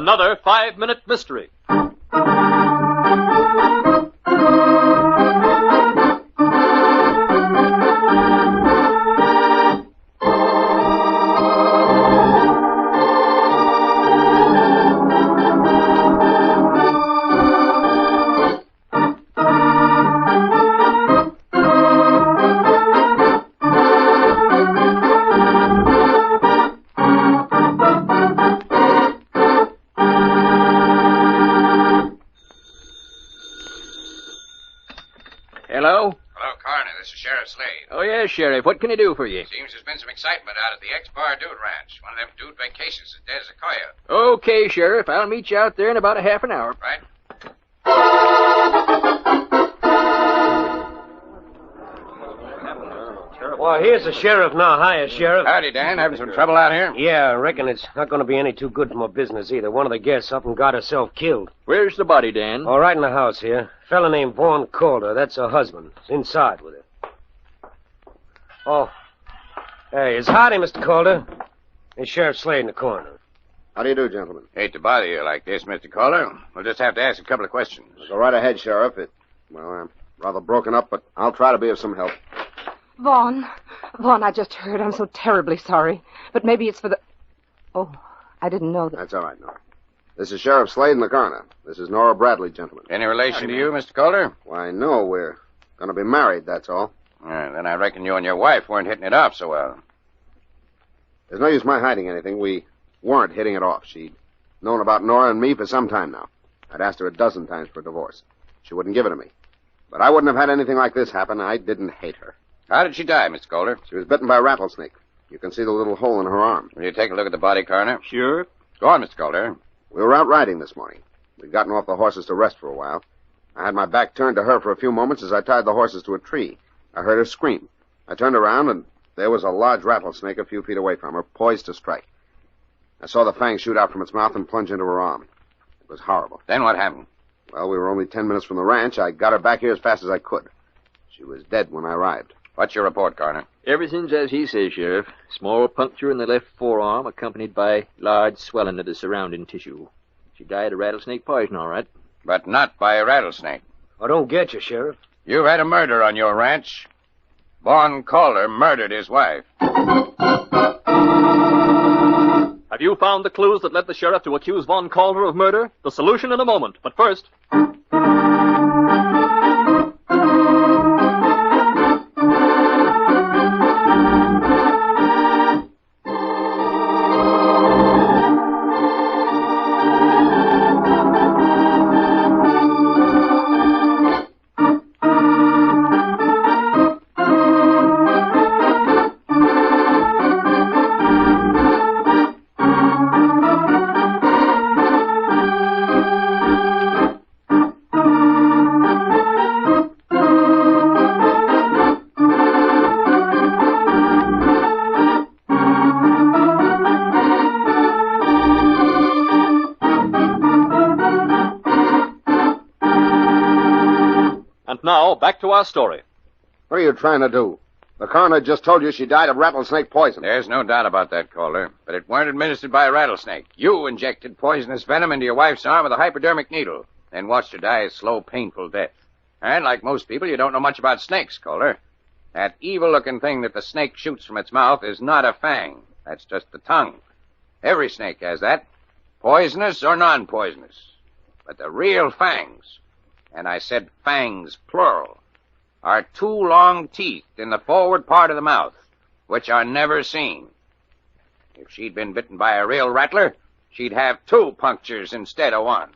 another 5-Minute Mystery. Hello? Hello, Coroner. This is Sheriff Slade. Oh, yes, Sheriff. What can I do for you? Seems there's been some excitement out at the ex-Bar Dude Ranch. One of them dude vacations is dead as a coyote. Okay, Sheriff. I'll meet you out there in about a half an hour. Right? Well, here's the sheriff now. Hiya, Sheriff. Howdy, Dan. Having some trouble out here? Yeah, I reckon it's not going to be any too good for my business either. One of the guests up and got herself killed. Where's the body, Dan? All right in the house here. Fella named Vaughn Calder. That's her husband. He's inside with her. Oh. Hey, it's howdy, Mr. Calder. It's Sheriff Slade in the corner. How do you do, gentlemen? Hate to bother you like this, Mr. Calder. We'll just have to ask a couple of questions. Go right ahead, Sheriff. I'm rather broken up, but I'll try to be of some help. Vaughn, I just heard. I'm so terribly sorry. But maybe it's for the... Oh, I didn't know that. That's all right, Nora. This is Sheriff Slade in the coroner. This is Nora Bradley, gentlemen. Any relation to you, Mr. Calder? Why, no, we're going to be married, that's all. Then I reckon you and your wife weren't hitting it off so well. There's no use my hiding anything. We weren't hitting it off. She'd known about Nora and me for some time now. I'd asked her a dozen times for a divorce. She wouldn't give it to me. But I wouldn't have had anything like this happen. I didn't hate her. How did she die, Mr. Calder? She was bitten by a rattlesnake. You can see the little hole in her arm. Will you take a look at the body, Coroner? Sure. Go on, Mr. Calder. We were out riding this morning. We'd gotten off the horses to rest for a while. I had my back turned to her for a few moments as I tied the horses to a tree. I heard her scream. I turned around, and there was a large rattlesnake a few feet away from her, poised to strike. I saw the fangs shoot out from its mouth and plunge into her arm. It was horrible. Then what happened? Well, we were only 10 minutes from the ranch. I got her back here as fast as I could. She was dead when I arrived. What's your report, Coroner? Everything's as he says, Sheriff. Small puncture in the left forearm, accompanied by large swelling of the surrounding tissue. She died of rattlesnake poison, all right. But not by a rattlesnake. I don't get you, Sheriff. You've had a murder on your ranch. Vaughn Calder murdered his wife. Have you found the clues that led the sheriff to accuse Vaughn Calder of murder? The solution in a moment. But first... And now, back to our story. What are you trying to do? The coroner just told you she died of rattlesnake poison. There's no doubt about that, Calder. But it weren't administered by a rattlesnake. You injected poisonous venom into your wife's arm with a hypodermic needle, then watched her die a slow, painful death. And like most people, you don't know much about snakes, Calder. That evil-looking thing that the snake shoots from its mouth is not a fang. That's just the tongue. Every snake has that, poisonous or non-poisonous. But the real fangs, and I said fangs, plural, are two long teeth in the forward part of the mouth, which are never seen. If she'd been bitten by a real rattler, she'd have two punctures instead of one.